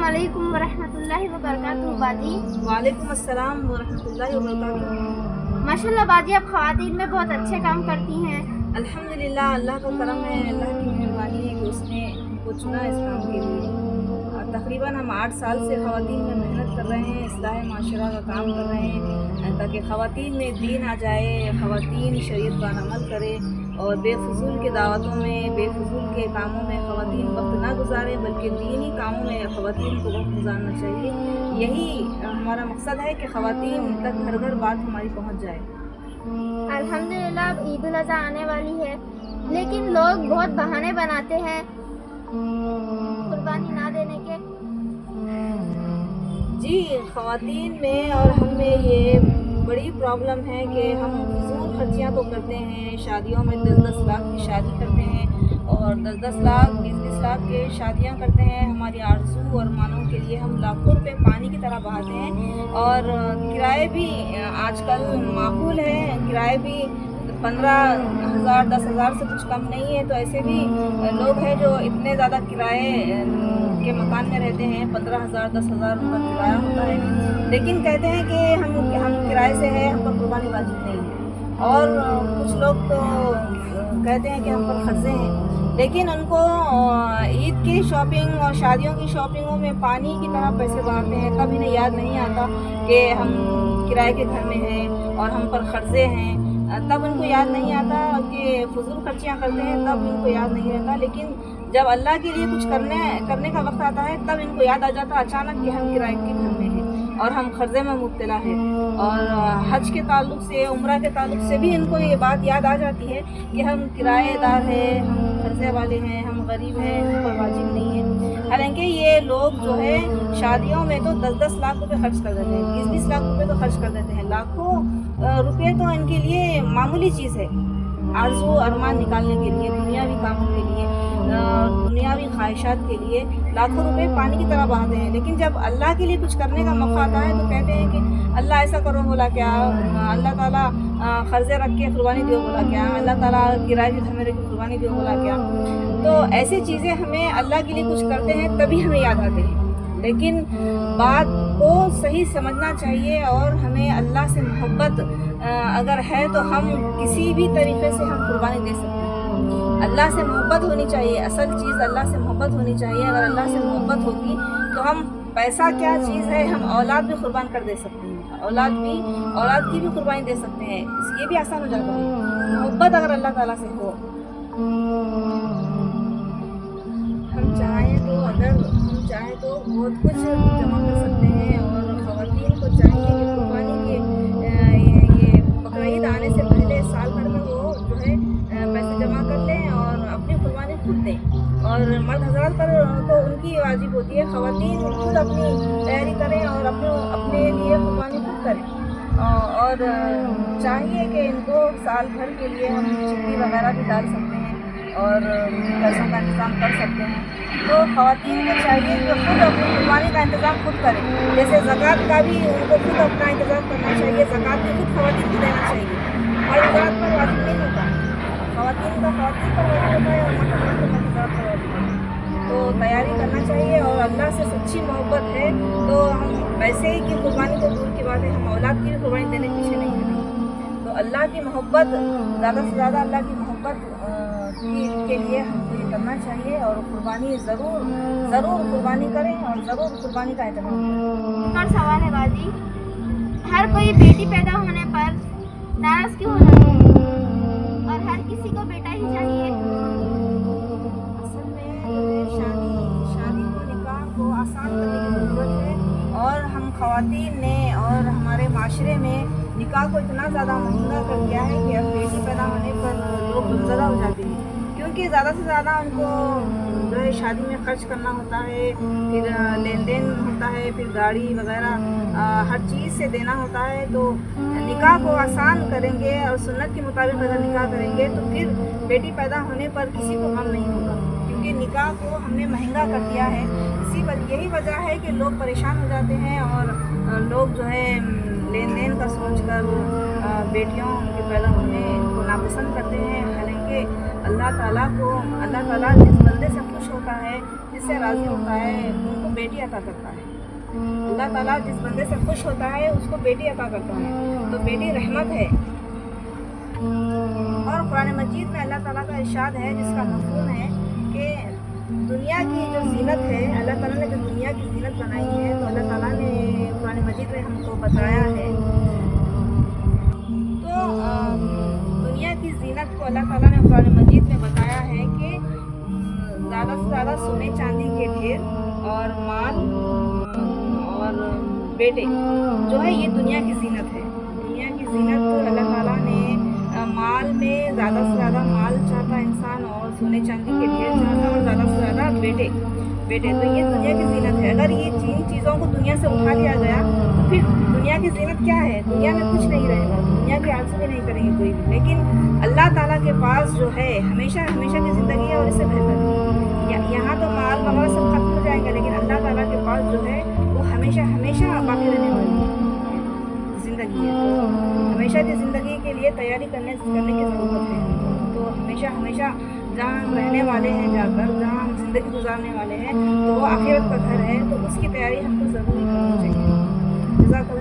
अस्सलामुअलैकुम वरहमतुल्लाहि वबरकातुहू बाजी। वालेकुम अस्सलाम वरहमतुल्लाहि वबरकातुहू। माशाल्लाह बाजी, आप ख़वातीन में बहुत अच्छे काम करती हैं। अल्हम्दुलिल्लाह, अल्लाह का करम है, अल्लाह की मेहरबानी है कि उसने हमको चुना इस काम के लिए। तकरीबन हम 8 साल से ख़वातीन में मेहनत कर रहे हैं, इस्लाह माशरा का काम कर रहे हैं ताकि ख़वातीन में दीन आ जाए, ख़वातीन शरीयत पर अमल करे और बेफजूल के दावतों में, बेफजूल के कामों में ख़वातीन वक्त ना गुजारें, बल्कि दीनी कामों में ख़वातीन को वक्त गुजारना चाहिए। यही हमारा मकसद है कि ख़वातीन तक घर घर बात हमारी पहुँच जाए। अल्हम्दुलिल्लाह, अब ईद उल अज़हा आने वाली है, लेकिन लोग बहुत बहाने बनाते हैं कुर्बानी ना देने के। जी, ख़वातीन में और हम में ये बड़ी प्रॉब्लम है कि हम फ़िज़ूल खर्चियाँ तो करते हैं, शादियों में 10-10 लाख की शादी करते हैं और 10-10 लाख 20-20 लाख के शादियाँ करते हैं। हमारी आरज़ू और अरमानों के लिए हम लाखों रुपए पानी की तरह बहाते हैं और किराए भी आजकल माकूल है, किराए भी 15,000 10,000 से कुछ कम नहीं है। तो ऐसे भी लोग हैं जो इतने ज़्यादा किराए के मकान में रहते हैं, 15,000 10,000 उनका किराया होता है, लेकिन कहते हैं कि हम किराए से है, हम पर कुर्बानी वाजिब नहीं है। और कुछ लोग तो कहते हैं कि हम पर खर्चे हैं, लेकिन उनको ईद की शॉपिंग और शादियों की शॉपिंगों में पानी की तरह पैसे बहाते हैं। तब इन्हें याद नहीं आता कि हम किराए के घर में हैं और हम पर खर्चे हैं। तब उनको याद नहीं आता कि फजूल खर्चियाँ करते हैं, तब इनको याद नहीं रहता। लेकिन जब अल्लाह के लिए कुछ करने का वक्त आता है, तब इनको याद आ जाता अचानक कि हम किराए के घर में हैं और हम खर्चे में मुब्तला हैं। और हज के ताल्लुक़ से, उम्रा के ताल्लुक़ से भी इनको ये बात याद आ जाती है कि हम किराएदार हैं, हम खर्चे वाले हैं, हम गरीब हैं, हम पर वाजिब नहीं है। हालांकि ये लोग जो है शादियों में तो 10-10 लाख रुपए खर्च कर देते हैं, 20-20 लाख रुपए तो खर्च कर देते हैं। लाखों रुपए तो इनके लिए मामूली चीज़ है। आरज़ू अरमान निकालने के लिए, दुनियावी कामों के लिए, दुनियावी ख्वाहिशात के लिए लाखों रुपए पानी की तरह बहाते हैं। लेकिन जब अल्लाह के लिए कुछ करने का मौका आता है तो कहते हैं कि अल्लाह ऐसा करो बोला क्या, अल्लाह ताला क़र्ज़े रख के कुर्बानी दो बोला क्या, अल्लाह ताला किराए के घर में रख के कुर्बानी दो बोला क्या। तो ऐसी चीज़ें हमें अल्लाह के लिए कुछ करते हैं तभी हमें याद आते हैं। लेकिन बात को सही समझना चाहिए और हमें अल्लाह से मोहब्बत अगर है तो हम किसी भी तरीक़े से हम कुर्बानी दे सकते हैं। अल्लाह से मोहब्बत होनी चाहिए, असल चीज़ अल्लाह से मोहब्बत होनी चाहिए। अगर अल्लाह से मोहब्बत होगी तो हम पैसा क्या चीज़ है, हम औलाद भी कुर्बान कर दे सकते हैं, औलाद की भी कुर्बानी दे सकते हैं। ये भी आसान हो जाता है मोहब्बत अगर अल्लाह ताला से हो। हम चाहें तो बहुत कुछ जमा कर सकते हैं और ख़वातीन को चाहिए कि कुर्बानी के ये बकरीद आने से पहले साल भर में वो जो है पैसे जमा कर लें और अपनी कुर्बानी खुद दें। और मर्द हज़रात पर तो उनकी वाजिब होती है, ख़वातीन खुद अपनी तैयारी करें और अपने लिए कुर्बानी खुद करें। और चाहिए कि इनको साल भर के लिए हम चिट्ठी वगैरह भी डाल सकते हैं और पैसों का इंतज़ाम कर सकते हैं। तो ख़वातीन को चाहिए कि खुद अपनी कुर्बानी का इंतज़ाम खुद करें। जैसे ज़कात का भी उनको खुद अपना इंतज़ाम करना चाहिए, ज़कात भी खुद ख़वातीन को देना चाहिए। और ज़कात पर वाजिब नहीं होता, ख़वातीन पर वाजिब होता है और मर्द पर वाजिब होता है। तो तैयारी करना चाहिए और अल्लाह से सच्ची मोहब्बत है तो हम पैसे की कुर्बानी तो दूर की बात है, हम औलाद की भी कुर्बानी देने के पीछे नहीं हैं। तो अल्लाह की मोहब्बत, ज़्यादा से ज़्यादा अल्लाह की मोहब्बत के लिए हमको ये करना चाहिए और कुर्बानी ज़रूर कुर्बानी करें और ज़रूर कुर्बानी का एहतमाम करें। और सवाल है बाजी, हर कोई बेटी पैदा होने पर नाराज़ क्यों हो जाता है और हर किसी को बेटा ही चाहिए? असल में शादी को, निकाह को आसान करने की ज़रूरत है और हम ख़वातीन ने और हमारे माशरे में निकाह को इतना ज़्यादा महंगा कर दिया है कि अब बेटी पैदा होने पर लोग गुमज़दा हो जाते हैं, क्योंकि ज़्यादा से ज़्यादा उनको जो है शादी में खर्च करना होता है, फिर लेन देन होता है, फिर गाड़ी वगैरह हर चीज़ से देना होता है। तो निकाह को आसान करेंगे और सुन्नत के मुताबिक अगर निकाह करेंगे तो फिर बेटी पैदा होने पर किसी को गम नहीं होगा, क्योंकि निकाह को हमने महंगा कर दिया है। यही वजह है कि लोग परेशान हो जाते हैं और लोग जो है लेन देन का सोच कर बेटियों के पैदा होने को नापसंद करते हैं। हालांकि अल्लाह ताला जिस बंदे से खुश होता है, जिससे राज़ी होता है, उनको کو بیٹی عطا کرتا ہے. اللہ تعالیٰ جس بندے سے خوش ہوتا ہے اس کو بیٹی عطا کرتا ہے. تو بیٹی رحمت ہے. اور قرآن مجید میں اللہ تعالیٰ کا ارشاد ہے جس کا مفہوم ہے کہ دنیا کی جو زینت ہے، اللہ تعالیٰ نے جو دنیا کی زینت بنائی ہے، تو اللہ تعالیٰ نے قرآن مجید میں ہم کو بتایا ہے. تو دنیا کی زینت کو اللہ تعالیٰ نے قرآن مجید میں بتایا ہے کہ زیادہ سے زیادہ سونے چاندی کے ڈھیر اور مال اور بیٹے جو ہے، یہ دنیا کی زینت ہے. دنیا کی زینت اللہ تعالیٰ نے مال میں زیادہ سے زیادہ مال چاہتا انسان، اور سونے چاندی کے ڈھیر چاہتا، اور زیادہ سے زیادہ بیٹے. تو یہ دنیا کی زینت ہے. اگر یہ چیزوں کو دنیا سے اٹھا لیا گیا تو پھر دنیا کی زینت کیا ہے؟ دنیا میں کچھ نہیں رہے گا. دنیا کی آرزو بھی نہیں کریں گے کوئی بھی. لیکن اللہ تعالیٰ کے پاس جو ہے ہمیشہ ہمیشہ کی زندگی ہے، اور اس سے بہتر. یہاں تو مال وغیرہ سب ختم ہو جائیں گے، لیکن اللہ تعالیٰ کے پاس جو ہے وہ ہمیشہ ہمیشہ باقی رہنے والی زندگی ہے. تو ہمیشہ کی زندگی کے لیے تیاری کرنے کی ضرورت ہے. تو ہمیشہ جہاں ہم رہنے والے ہیں، جا کر جہاں ہم زندگی گزارنے والے ہیں، تو وہ آخرت کا گھر ہے. تو اس کی تیاری ہم کو ضروری کرنی چاہیے. جزاک اللہ.